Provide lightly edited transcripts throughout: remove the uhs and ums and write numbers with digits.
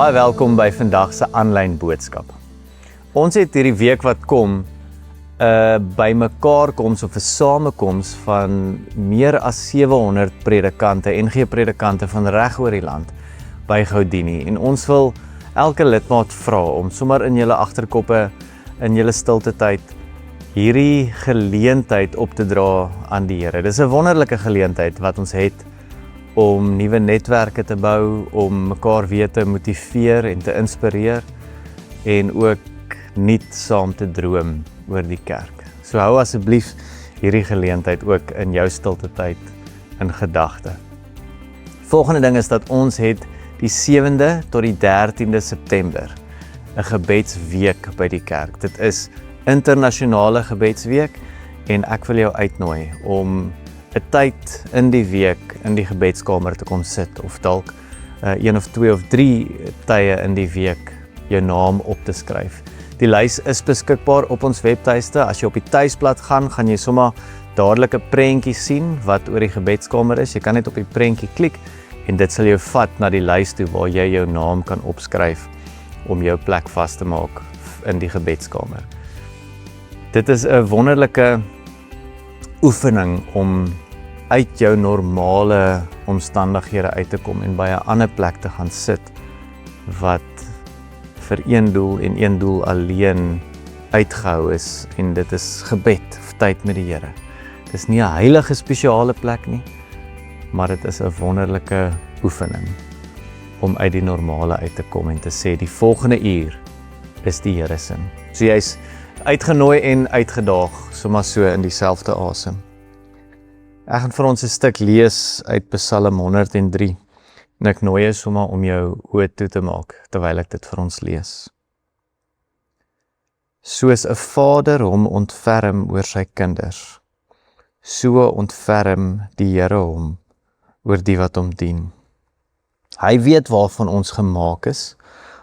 Baie welkom by vandag se aanlyn boodskap. Ons het hierdie week wat kom bymekaarkoms of 'n samekoms van meer as 700 predikante, NG predikante van reg oor die land by Houdini. En ons wil elke lidmaat vra om sommer in julle agterkoppe, in julle stilte tyd, hierdie geleentheid op te dra aan die Here. Dis 'n wonderlike geleentheid wat ons het om nuwe netwerke te bou, om mekaar weer te motiveer en te inspireer en ook nuut saam te droom oor die kerk. So hou asseblief hierdie geleentheid ook in jou stilte tyd in gedagte. Volgende ding is dat ons het die 7de tot die 13de September 'n gebedsweek by die kerk. Dit is internasionale gebedsweek en ek wil jou uitnooi om 'n tyd in die week in die gebedskamer te kom sit of dalk 1 of 2 of 3 tye in die week jou naam op te skryf. Die lys is beskikbaar op ons webtuiste. As jy op die tuisblad gaan jy sommer dadelik 'n prentjie sien wat oor die gebedskamer is. Jy kan net op die prentjie klik en dit sal jou vat na die lys toe waar jy jou naam kan opskryf om jou plek vas te maak in die gebedskamer. Dit is 'n wonderlike oefening om uit jou normale omstandighede uit te kom en by 'n ander plek te gaan sit wat vir een doel en een doel alleen uitgehou is, en dit is gebed of tyd met die Here. Dit is nie 'n heilige spesiale plek nie, maar dit is 'n wonderlike oefening om uit die normale uit te kom en te sê die volgende uur is die Here se. So jy's uitgenooi en uitgedaag, sommer so in dieselfde asem. Ek gaan vir ons 'n stuk lees uit Psalm 103 en ek nooi jou sommer om jou oë toe te maak terwyl ek dit vir ons lees. Soos 'n vader hom ontferm oor sy kinders, so ontferm die Here hom oor die wat hom dien. Hy weet waarvan ons gemaak is,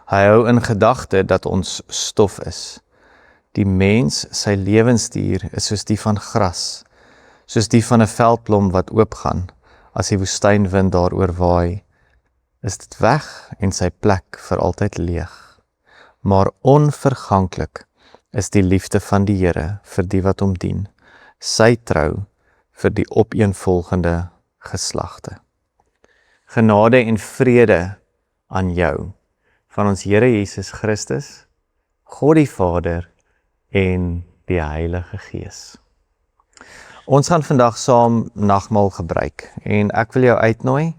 hy hou in gedagte dat ons stof is. Die mens, sy lewensduur is soos die van gras, soos die van 'n veldblom wat oopgaan, as die woestynwind daaroor waai, is dit weg en sy plek vir altyd leeg. Maar onverganklik is die liefde van die Here vir die wat hom dien, sy trou vir die opeenvolgende geslagte. Genade en vrede aan jou, van ons Here Jesus Christus, God die Vader en die Heilige Gees. Ons gaan vandag saam nagmaal gebruik en ek wil jou uitnooi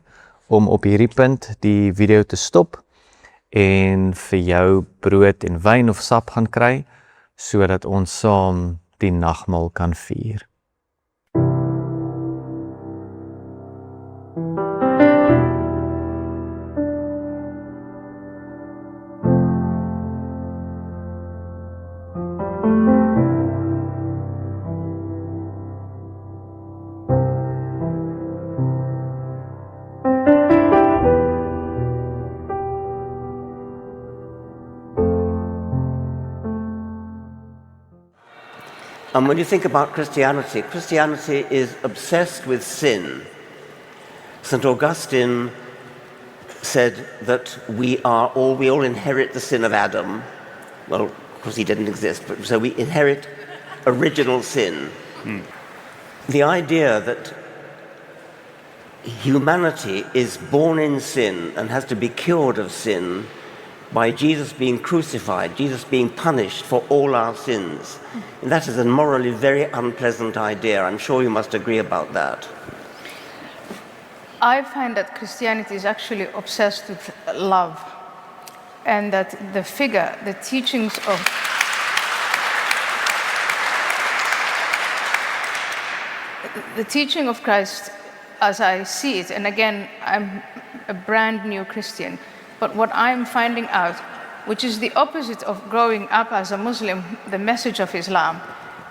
om op hierdie punt die video te stop en vir jou brood en wyn of sap gaan kry sodat ons saam die nagmaal kan vier. And when you think about Christianity, Christianity is obsessed with sin. St. Augustine said that we all inherit the sin of Adam. Well, of course he didn't exist, but so we inherit original sin. The idea that humanity is born in sin and has to be cured of sin by Jesus being crucified, Jesus being punished for all our sins. And that is a morally very unpleasant idea. I'm sure you must agree about that. I find that Christianity is actually obsessed with love, and that the teachings of the teaching of Christ, as I see it, and again, I'm a brand new Christian, but what I'm finding out, which is the opposite of growing up as a Muslim, the message of Islam,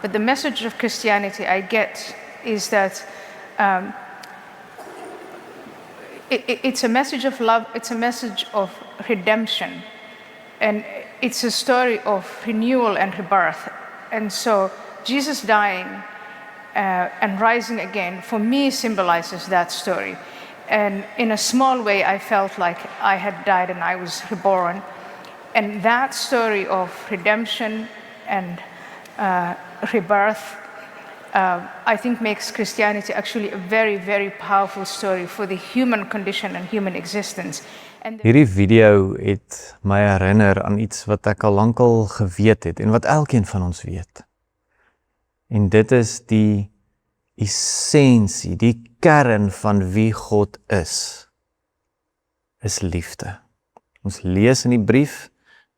but the message of Christianity I get is that it's a message of love, it's a message of redemption, and it's a story of renewal and rebirth. And so Jesus dying and rising again, for me, symbolizes that story. And in a small way, I felt like I had died and I was reborn. And that story of redemption and rebirth, I think makes Christianity actually a very, very powerful story for the human condition and human existence. And Hierdie video het my herinner aan iets wat ek al lankal geweet het en wat elkeen van ons weet. En dit is die essensie, die kern van wie God is liefde. Ons lees in die brief,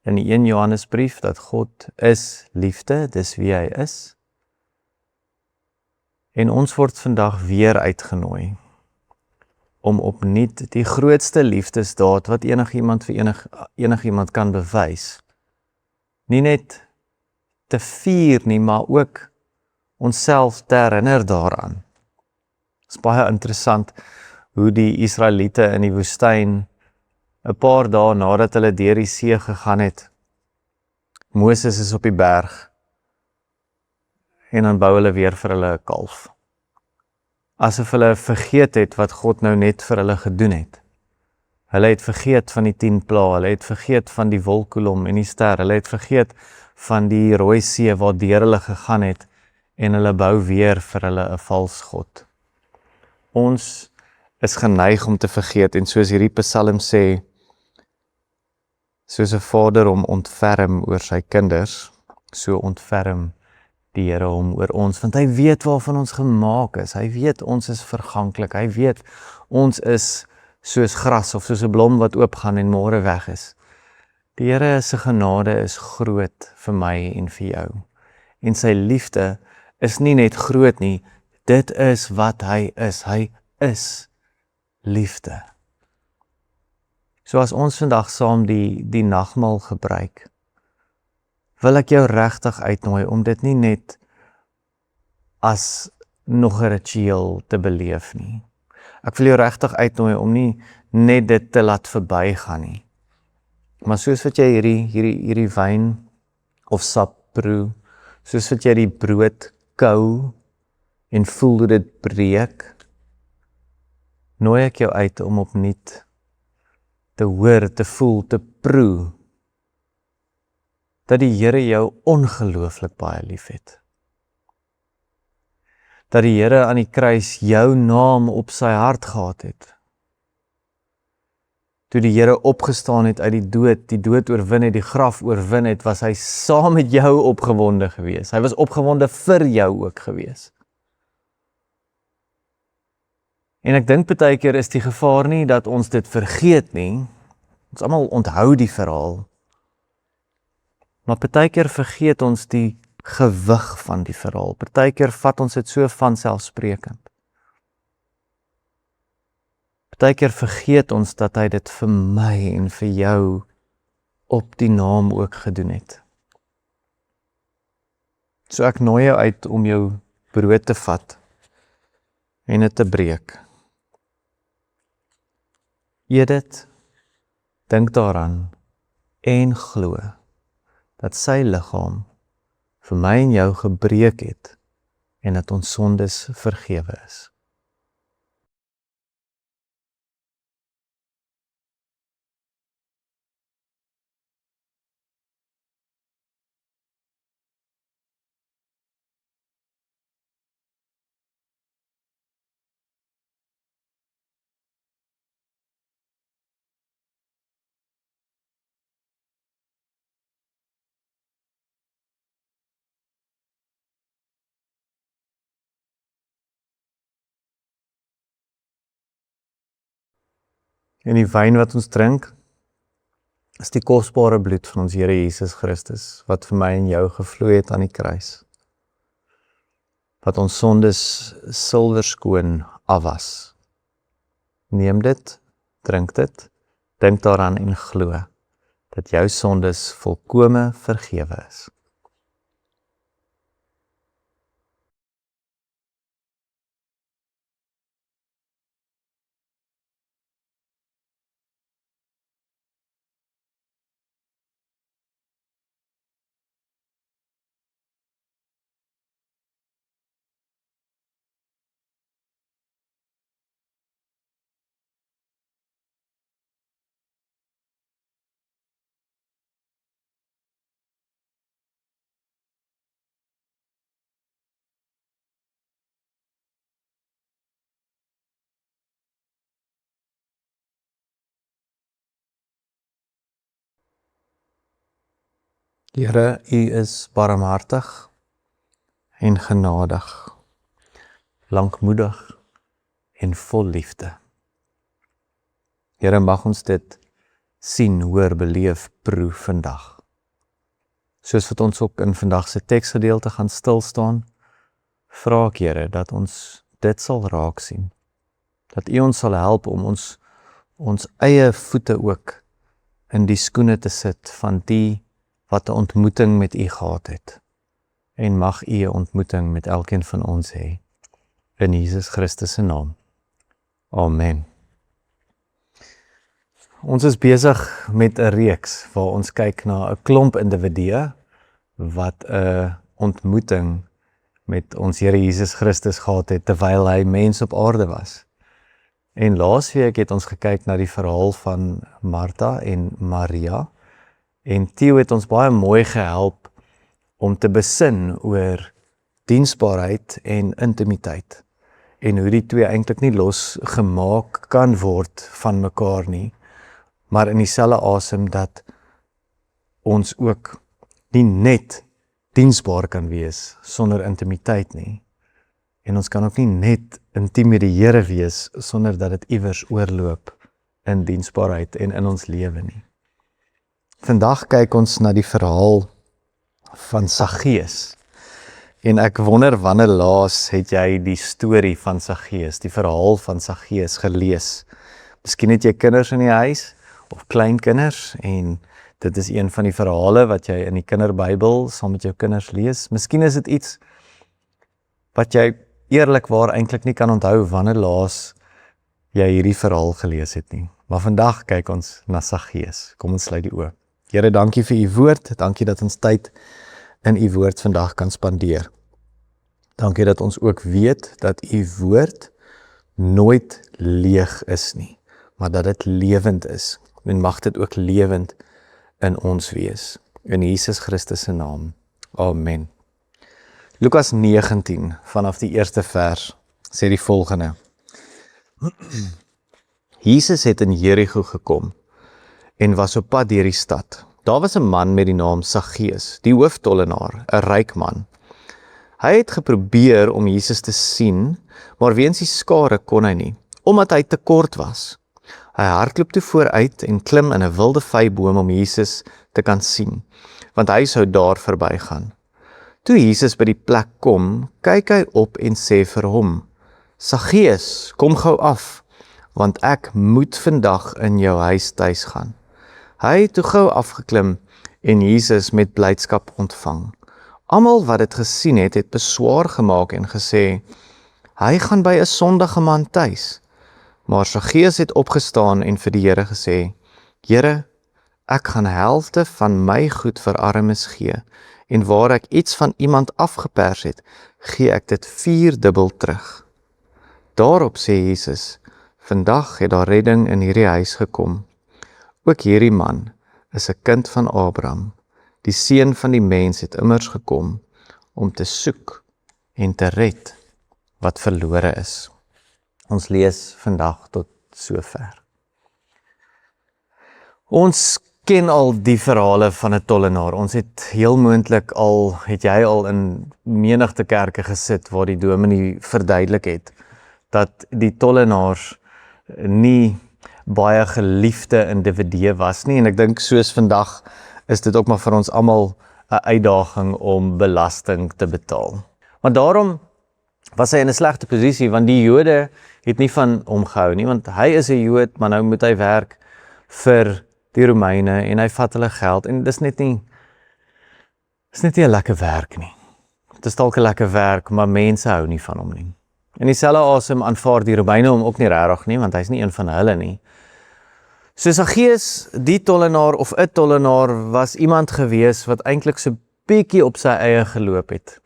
in die 1 Johannesbrief, dat God is liefde, dis wie hy is. En ons word vandag weer uitgenooi om opnuut die grootste liefdesdaad wat enigiemand vir enigiemand kan bewys, nie net te vier nie, maar ook onsself te herinner daaraan. Het is baie interessant hoe die Israeliete in die woestyn 'n paar dae nadat hulle deur die see gegaan het, Moses is op die berg en dan bou hulle weer vir hulle 'n kalf. Asof hulle vergeet het wat God nou net vir hulle gedoen het. Hulle het vergeet van die 10 plaae, hulle het vergeet van die wolkkolom en die ster, hulle het vergeet van die Rooi See waardeur hulle gegaan het en hulle bou weer vir hulle 'n vals god. Ons is geneig om te vergeet en soos hierdie Psalm sê, soos 'n vader hom ontferm oor sy kinders, so ontferm die Here hom oor ons, want hy weet waarvan ons gemaak is, hy weet ons is verganklik, hy weet ons is soos gras of soos 'n blom wat oopgaan en môre weg is. Die Here se genade is groot vir my en vir jou, en sy liefde is nie net groot nie, dit is wat hy is liefde. So as ons vandag saam die nagmaal gebruik, wil ek jou regtig uitnooi om dit nie net as nog 'n ritueel te beleef nie. Ek wil jou regtig uitnooi om nie net dit te laat verbygaan nie. Maar soos wat jy hierdie wyn of sap proe, soos wat jy die brood kou en voel hoe dit breek, nooi ek jou uit om opnuut te hoor, te voel, te proe, dat die Here jou ongelooflik baie liefhet. Dat die Here aan die kruis jou naam op sy hart gehad het. Toe die Here opgestaan het uit die dood oorwin het, die graf oorwin het, was hy saam met jou opgewonde gewees. Hy was opgewonde vir jou ook gewees. En ek dink baie keer is die gevaar nie dat ons dit vergeet nie. Ons almal onthou die verhaal. Maar baie keer vergeet ons die gewig van die verhaal. Baie keer vat ons dit so vanselfsprekend. Baie keer vergeet ons dat hy dit vir my en vir jou op die naam ook gedoen het. So ek nooi jou uit om jou brood te vat en dit te breek. Eet dit, dink daaraan en glo dat sy liggaam vir my en jou gebreek het en dat ons sondes vergewe is. En die wyn wat ons drink, is die kosbare bloed van ons Here Jesus Christus, wat vir my en jou gevloei het aan die kruis. Wat ons sondes silwerskoon afwas. Neem dit, drink dit, dink daaraan en glo, dat jou sondes volkome vergewe is. Here, U is barmhartig en genadig, lankmoedig en vol liefde. Here, mag ons dit sien, hoor, beleef, proe vandag. Soos wat ons ook in vandag se teksgedeelte gaan stilstaan, vra ek, Here, dat ons dit sal raak sien. Dat U ons sal help om ons eie voete ook in die skoene te sit van die wat 'n ontmoeting met U gehad het. En mag U 'n ontmoeting met elkeen van ons hê. In Jesus Christus se naam. Amen. Ons is besig met 'n reeks waar ons kyk na 'n klomp individue wat 'n ontmoeting met ons Here Jesus Christus gehad het terwyl hy mens op aarde was. En laasweek het ons gekyk na die verhaal van Martha en Maria. En Theo het ons baie mooi gehelp om te besin oor diensbaarheid en intimiteit. En hoe die twee eintlik nie losgemaak kan word van mekaar nie, maar in dieselfde asem dat ons ook nie net diensbaar kan wees sonder intimiteit nie. En ons kan ook nie net intiem met die Here wees sonder dat dit iewers oorloop in diensbaarheid en in ons lewe nie. Vandag kyk ons na die verhaal van Saggeus. En ek wonder wanneer laas het jy die storie van Saggeus, die verhaal van Saggeus gelees. Miskien het jy kinders in die huis of kleinkinders en dit is een van die verhale wat jy in die kinderbybel saam met jou kinders lees. Miskien is dit iets wat jy eerlikwaar eintlik nie kan onthou wanneer laas jy hierdie verhaal gelees het nie. Maar vandag kyk ons na Saggeus. Kom ons sluit die oë. Here, dankie vir U woord. Dankie dat ons tyd in U woord vandag kan spandeer. Dankie dat ons ook weet dat U woord nooit leeg is nie, maar dat dit lewend is. En mag dit ook lewend in ons wees. In Jesus Christus se naam. Amen. Lukas 19 vanaf die eerste vers sê die volgende. Jesus het in Jerigo gekom en was op pad deur die stad. Daar was 'n man met die naam Saggeus, die hooftollenaar, 'n ryk man. Hy het geprobeer om Jesus te sien, maar weens die skare kon hy nie, omdat hy te kort was. Hy hardloop toe vooruit en klim in 'n wilde vyeboom om Jesus te kan sien, want hy sou daar verbygaan. Toe Jesus by die plek kom, kyk hy op en sê vir hom, Saggeus, kom gou af, want ek moet vandag in jou huis tuis gaan. Hy het toe gou afgeklim en Jesus met blydskap ontvang. Almal wat dit gesien het, het beswaar gemaak en gesê, hy gaan by 'n sondige man tuis. Maar Saggeus het opgestaan en vir die Here gesê, Here, ek gaan helfte van my goed vir armes gee, en waar ek iets van iemand afgepers het, gee ek dit 4-dubbel terug. Daarop sê Jesus, vandag het daar redding in hierdie huis gekom. Ook hierdie man is 'n kind van Abraham. Die seun van die mens het immers gekom om te soek en te red wat verlore is. Ons lees vandag tot sover. Ons ken al die verhale van 'n tollenaar. Ons het heel moontlik het jy al in menigte kerke gesit waar die dominee verduidelik het dat die tollenaars nie baie geliefde individue was nie, en ek dink soos vandag is dit ook maar vir ons almal 'n uitdaging om belasting te betaal. Want daarom was hy in 'n slegte posisie, want die Jode het nie van hom gehou nie, want hy is 'n Jood, maar nou moet hy werk vir die Romeine en hy vat hulle geld, en dis net nie 'n lekker werk nie. Dit is dalk 'n lekker werk, maar mense hou nie van hom nie. In dieselfde asem aanvaar die Romeine hom ook nie regtig nie, want hy's nie een van hulle nie. So Saggeus, die tollenaar of 'n tollenaar, was iemand gewees wat eintlik so bietjie op sy eie geloop het.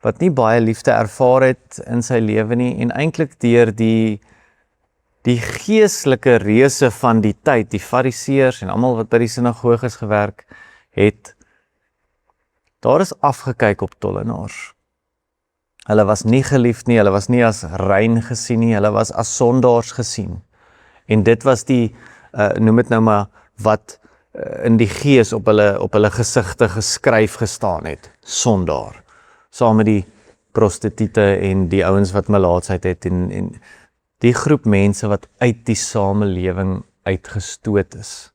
Wat nie baie liefde ervaar het in sy lewe nie, en eintlik deur die geestelike reuse van die tyd, die fariseërs en almal wat by die sinagoges gewerk het, daar is afgekyk op tollenaars. Hulle was nie geliefd nie, hulle was nie as rein gesien nie, hulle was as sondaars gesien. En dit was noem dit nou maar, wat in die gees op hulle gesigte geskryf gestaan het, sondaar, saam met die prostituie en die ouens wat melaatsheid het en die groep mense wat uit die samelewing uitgestoot is.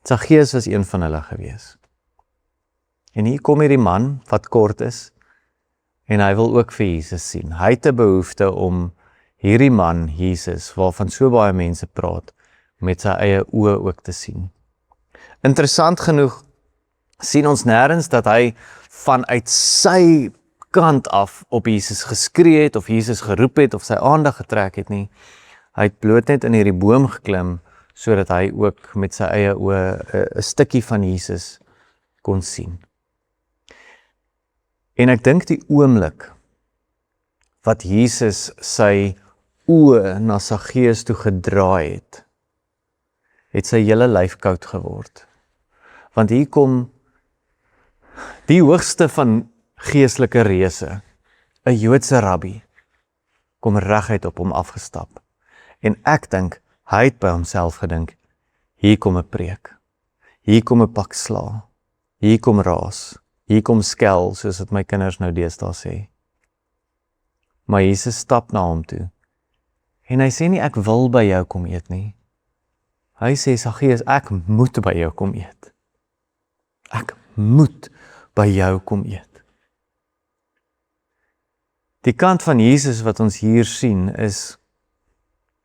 Saggeus was een van hulle gewees. En hier kom hierdie man wat kort is en hy wil ook vir Jesus sien. Hy het 'n behoefte om hierdie man, Jesus, waarvan so baie mense praat, met sy eie oë ook te sien. Interessant genoeg sien ons nêrens dat hy vanuit sy kant af op Jesus geskree het, of Jesus geroep het, of sy aandag getrek het nie. Hy het bloot net in hierdie boom geklim, sodat hy ook met sy eie oë 'n stukkie van Jesus kon sien. En ek dink die oomblik wat Jesus sy oë na Saggeus toe gedraai het sy hele lyf koud geword. Want hier kom die hoogste van geestelike reëse, 'n Joodse rabbi, kom reguit op hom afgestap. En ek dink, hy het by homself gedink, hier kom 'n preek, hier kom 'n pak sla, hier kom raas, hier kom skel, soos wat my kinders nou deesdae sê. Maar Jesus stap na hom toe, en hy sê nie, ek wil by jou kom eet nie. Hy sê, Saggeus, ek moet by jou kom eet. Ek moet by jou kom eet. Die kant van Jesus wat ons hier sien is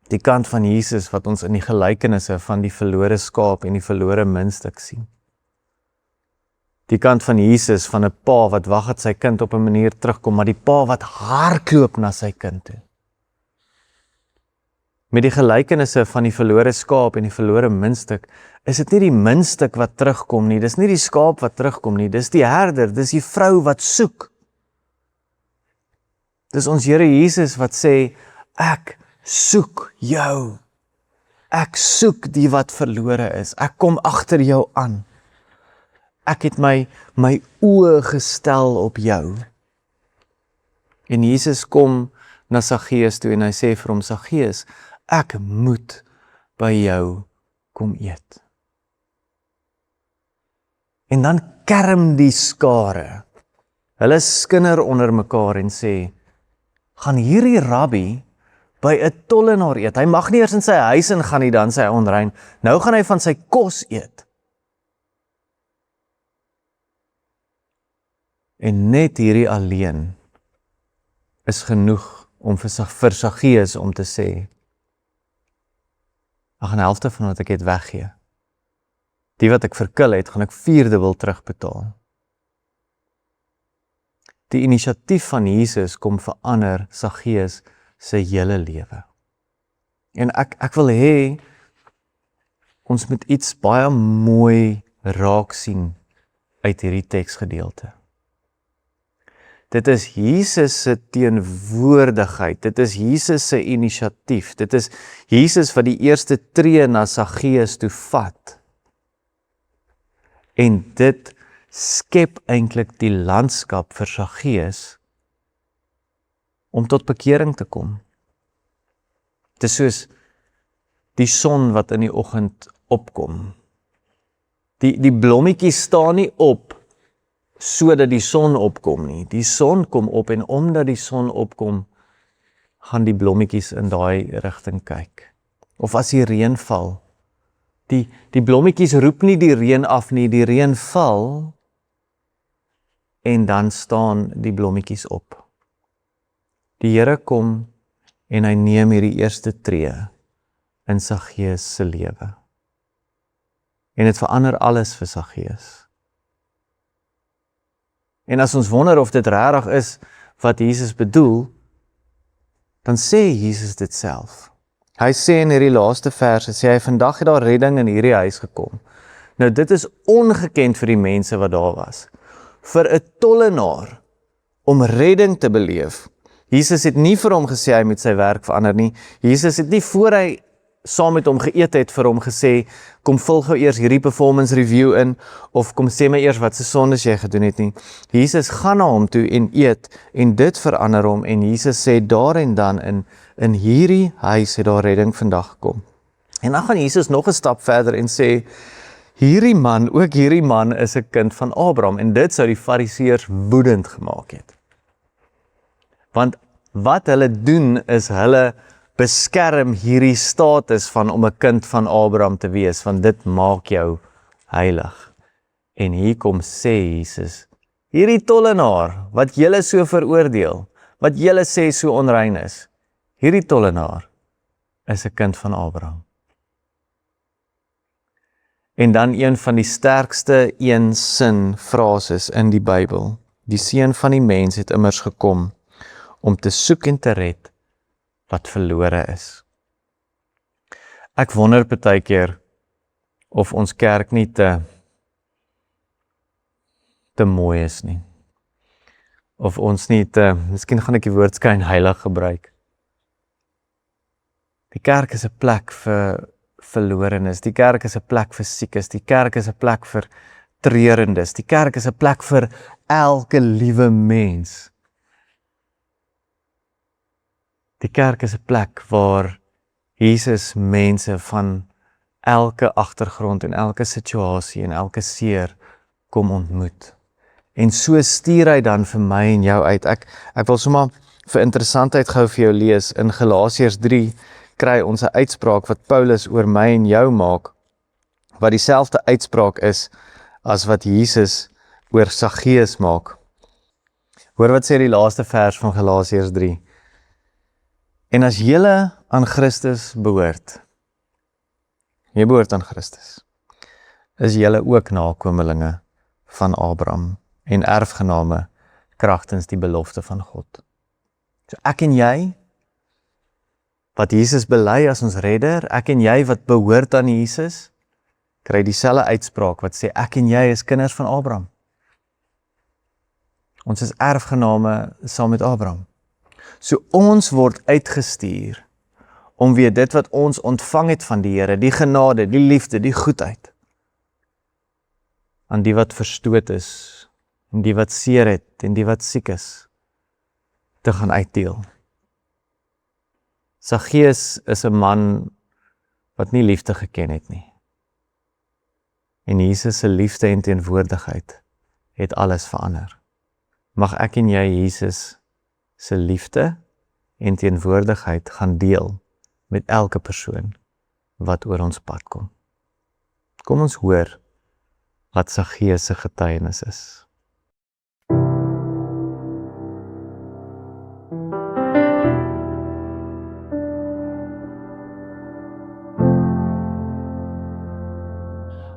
die kant van Jesus wat ons in die gelykenisse van die verlore skaap en die verlore muntstuk sien. Die kant van Jesus van 'n pa wat wag dat sy kind op 'n manier terugkom, maar die pa wat hardloop na sy kind toe. Met die gelykenisse van die verlore skaap en die verlore muntstuk, is dit nie die muntstuk wat terugkom nie, dis nie die skaap wat terugkom nie, dis die herder, dis die vrou wat soek. Dis ons Here Jesus wat sê, ek soek jou. Ek soek die wat verlore is. Ek kom agter jou aan. Ek het my oë gestel op jou. En Jesus kom na Saggeus toe en hy sê vir hom, Saggeus, ek moet by jou kom eet. En dan kerm die skare. Hulle skinder onder mekaar en sê, gaan hierdie rabbi by 'n tollenaar eet. Hy mag nie eers in sy huis ingaan nie, dan sê hy onrein. Nou gaan hy van sy kos eet. En net hierdie alleen is genoeg om vir Saggeus om te sê, ek gaan die helfte van wat ek het weggee. Die wat ek verkil het, gaan ek 4dubbel terugbetaal. Die inisiatief van Jesus kom verander Saggeus sy hele lewe. En ek wil hê, ons moet iets baie mooi raak sien uit hierdie teksgedeelte. Dit is Jesus se teenwoordigheid, dit is Jesus se inisiatief, dit is Jesus wat die eerste tree na Saggeus toe vat. En dit skep eintlik die landskap vir Saggeus om tot bekering te kom. Dit is soos die son wat in die oggend opkom. Die blommetjies staan nie op sodat die son opkom nie. Die son kom op en omdat die son opkom, gaan die blommetjies in daai rigting kyk. Of as die reën val, die blommetjies roep nie die reën af nie, die reën val en dan staan die blommetjies op. Die Here kom en hy neem hierdie eerste tree in Saggeus se lewe. En dit verander alles vir Saggeus. En as ons wonder of dit regtig is wat Jesus bedoel, dan sê Jesus dit self. Hy sê in hierdie laaste verse, sê hy, vandag het daar redding in hierdie huis gekom. Nou dit is ongekend vir die mense wat daar was. Vir 'n tollenaar om redding te beleef. Jesus het nie vir hom gesê hy moet sy werk verander nie. Jesus het nie voor hy saam met hom geëet het vir hom gesê, kom vul gou eers hierdie performance review in, of kom sê my eers wat se sondes jy gedoen het nie. Jesus gaan na hom toe en eet, en dit verander hom, en Jesus sê daar en dan, in hierdie huis het daar redding vandag gekom. En dan gaan Jesus nog 'n stap verder en sê, hierdie man is 'n kind van Abraham en dit sou die Fariseërs woedend gemaak het. Want wat hulle doen is hulle beskerm hierdie status van om 'n kind van Abraham te wees, want dit maak jou heilig. En hier kom sê Jesus, hierdie tollenaar wat julle so veroordeel, wat julle sê so onrein is, hierdie tollenaar is 'n kind van Abraham. En dan een van die sterkste een sin frases in die Bybel. Die seun van die mens het immers gekom om te soek en te red wat verlore is. Ek wonder partykeer of ons kerk nie te mooi is nie. Of ons nie miskien gaan ek die woord skynheilig gebruik. Die kerk is 'n plek vir verlorenes, die kerk is 'n plek vir siekes, die kerk is 'n plek vir treurendes, die kerk is 'n plek vir elke liewe mens. Die kerk is 'n plek waar Jesus mense van elke agtergrond en elke situasie en elke seer kom ontmoet. En so stuur hy dan vir my en jou uit. Ek wil sommer vir interessantheid gou vir jou lees. In Galasiërs 3 kry ons 'n uitspraak wat Paulus oor my en jou maak, wat dieselfde uitspraak is as wat Jesus oor Saggeus maak. Hoor wat sê die laaste vers van Galasiërs 3. En as julle aan Christus behoort, jy behoort aan Christus, is julle ook nakomelinge van Abraham en erfgename kragtens die belofte van God. So ek en jy, wat Jesus bely as ons redder, ek en jy wat behoort aan Jesus, kry dieselfde uitspraak wat sê ek en jy is kinders van Abraham. Ons is erfgename saam met Abraham. So ons word uitgestuur om weer dit wat ons ontvang het van die Here, die genade, die liefde, die goedheid, aan die wat verstoot is, en die wat seer het, en die wat siek is, te gaan uitdeel. Saggeus is 'n man wat nie liefde geken het nie. En Jesus se liefde en teenwoordigheid het alles verander. Mag ek en jy Jesus se liefde en teenwoordigheid gaan deel met elke persoon wat oor ons pad kom. Kom ons hoor wat Saggeus se getuienis is.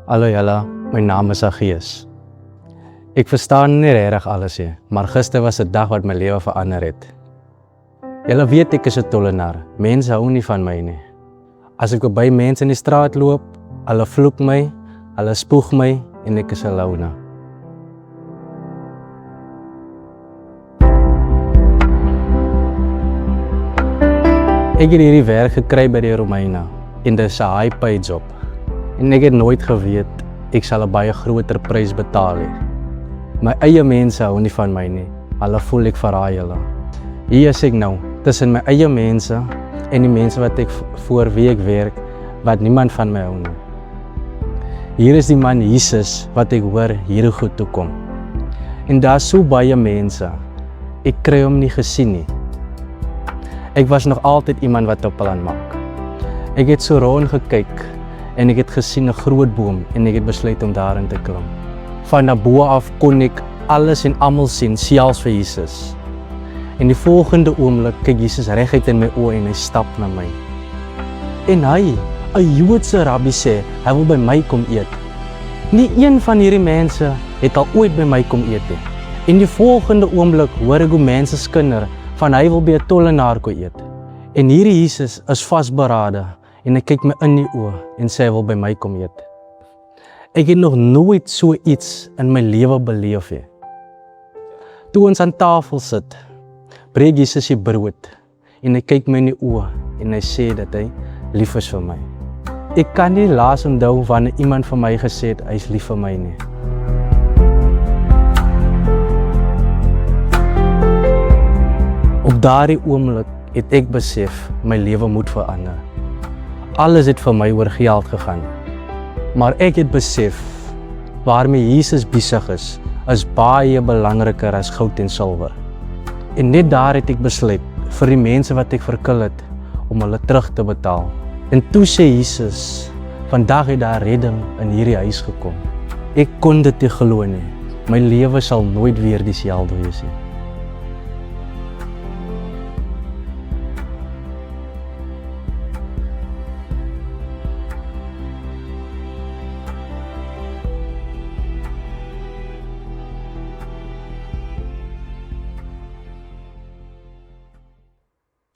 Hallo julle, my naam is Saggeus. Ek verstaan nie regtig alles nie, maar gister was 'n dag wat my lewe verander het. Julle weet ek is 'n tollenaar, mense hou nie van my nie. As ek by mense in die straat loop, hulle vloek my, hulle spoeg my en ek is 'n loner. Ek het hierdie werk gekry by die Romeine en dit is 'n high pay job. En ek het nooit geweet ek sal 'n baie groter prys betaal hê. My eie mense hou nie van my nie. Hulle voel ek verraai hulle. Hier is ek nou tussen my eie mense en die mense wat ek voor wie ek werk, wat niemand van my hou nie. Hier is die man Jesus wat ek hoor hier goed toe kom. En daar is so baie mense. Ek kry hom nie gesien nie. Ek was nog altyd iemand wat op plan maak. Ek het so rond gekyk en ek het gesien 'n groot boom en ek het besluit om daarin te klim. Van daarbo af kon ek alles en almal sien, selfs vir Jesus. En die volgende oomblik kyk Jesus reguit in my oë en hy stap na my. En hy, 'n Joodse rabbi sê, hy wil by my kom eet. Nie een van hierdie mense het al ooit by my kom eet nie. En die volgende oomblik hoor ek hoe mense skinder van hy wil by 'n tollenaar kom eet. En hierdie Jesus is vasberade en hy kyk my in die oë en sê hy wil by my kom eet. Ek het nog nooit so iets in my lewe beleef nie. Toe ons aan tafel sit, breek Jesus die brood en hy kyk my in die oë en hy sê dat hy lief is vir my. Ek kan nie laas onthou wanneer iemand vir my gesê het hy is lief vir my nie. Op daardie oomblik het ek besef my lewe moet verander. Alles het vir my oor geld gegaan. Maar ek het besef waarmee Jesus besig is baie belangriker as goud en silwer. En net daar het ek besluit vir die mense wat ek verkil het om hulle terug te betaal. En toe sê Jesus, vandag het daar redding in hierdie huis gekom. Ek kon dit nie glo nie. My lewe sal nooit weer dieselfde wees nie.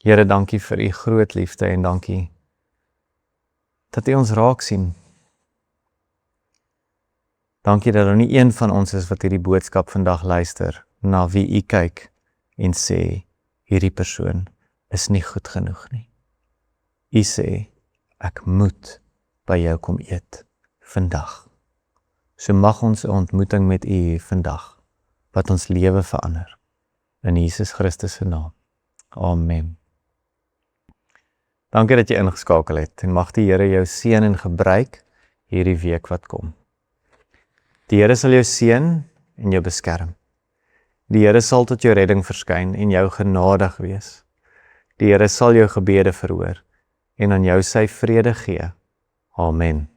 Here, dankie vir u groot liefde en dankie dat u ons raak sien. Dankie dat daar nie een van ons is wat hierdie boodskap vandag luister, na wie u kyk en sê, hierdie persoon is nie goed genoeg nie. U sê, ek moet by jou kom eet vandag. So mag ons 'n ontmoeting met u hê vandag, wat ons lewe verander. In Jesus Christus se naam. Amen. Dankie dat jy ingeskakel het en mag die Here jou seën en gebruik hierdie week wat kom. Die Here sal jou seën en jou beskerm. Die Here sal tot jou redding verskyn en jou genadig wees. Die Here sal jou gebede verhoor en aan jou sy vrede gee. Amen.